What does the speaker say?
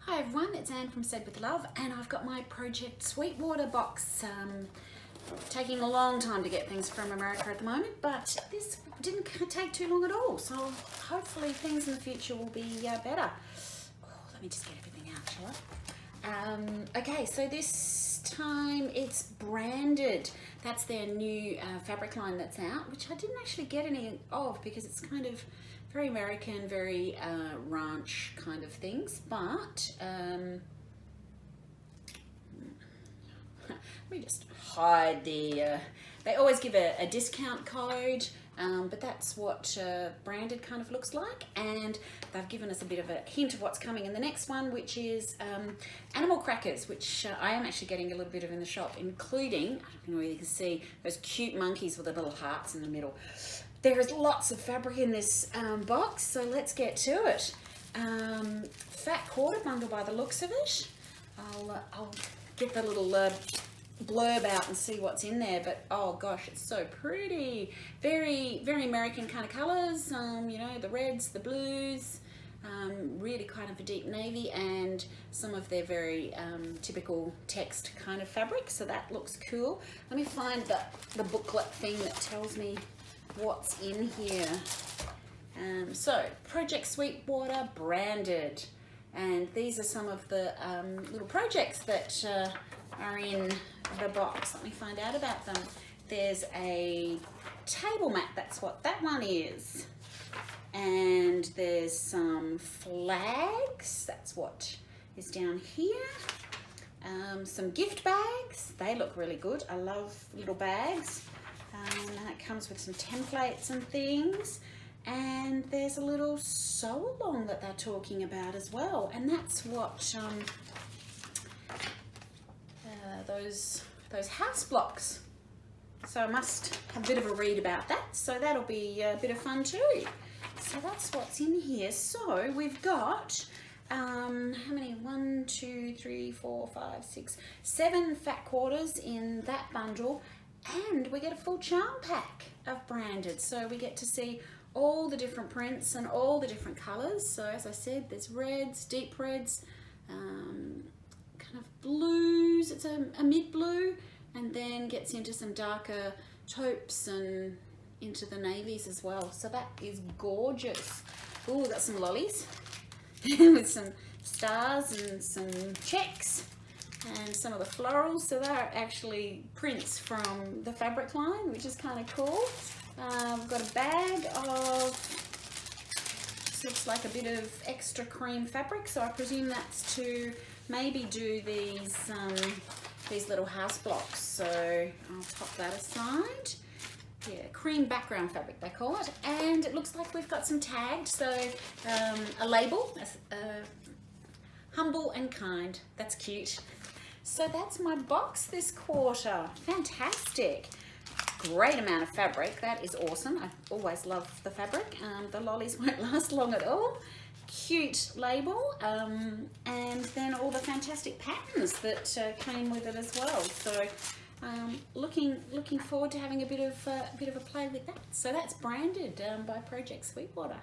Hi everyone, it's Anne from Said With Love, and I've got my Project Sweetwater box. Taking a long time to get things from America at the moment, but this didn't take too long at all, so hopefully things in the future will be better. Oh, let me just get everything out, shall I? Okay, so this time it's branded. That's their new fabric line that's out, which I didn't actually get any of because it's kind of very American, very ranch kind of things, but let me just hide the, they always give a discount code, but that's what branded kind of looks like, and they've given us a bit of a hint of what's coming in the next one, which is animal crackers, which I am actually getting a little bit of in the shop, including, I don't know whether you can see, those cute monkeys with the little hearts in the middle. There is lots of fabric in this box, so let's get to it. Fat quarter bundle by the looks of it. I'll get the little blurb out and see what's in there, but oh gosh, it's so pretty. Very, very American kind of colors, you know, the reds, the blues, really kind of a deep navy, and some of their very typical text kind of fabric, so that looks cool. Let me find the booklet thing that tells me what's in here. So Project Sweetwater branded, and these are some of the little projects that are in the box. Let me find out about them. There's a table mat, that's what that one is, and there's some flags, that's what is down here. Some gift bags, they look really good. I love little bags. And it comes with some templates and things, and there's a little sew along that they're talking about as well, and that's what those house blocks. So I must have a bit of a read about that, so that'll be a bit of fun too. So that's what's in here. So we've got how many? 1, 2, 3, 4, 5, 6, 7 fat quarters in that bundle. And we get a full charm pack of branded, so we get to see all the different prints and all the different colors. So as I said, there's reds, deep reds, kind of blues, it's a mid blue, and then gets into some darker taupes and into the navies as well. So that is gorgeous. Oh, we've got some lollies with some stars and some checks, and some of the florals, so they're actually prints from the fabric line, which is kind of cool. We've got a bag of, looks like a bit of extra cream fabric, so I presume that's to maybe do these little house blocks, so I'll pop that aside. Yeah, cream background fabric they call it, and it looks like we've got some tagged, so a label, humble and kind, that's cute. So that's my box this quarter. Fantastic. Great amount of fabric. That is awesome. I always love the fabric. The lollies won't last long at all. Cute label. And then all the fantastic patterns that came with it as well. So looking forward to having a bit of a play with that. So that's branded by Project Sweetwater.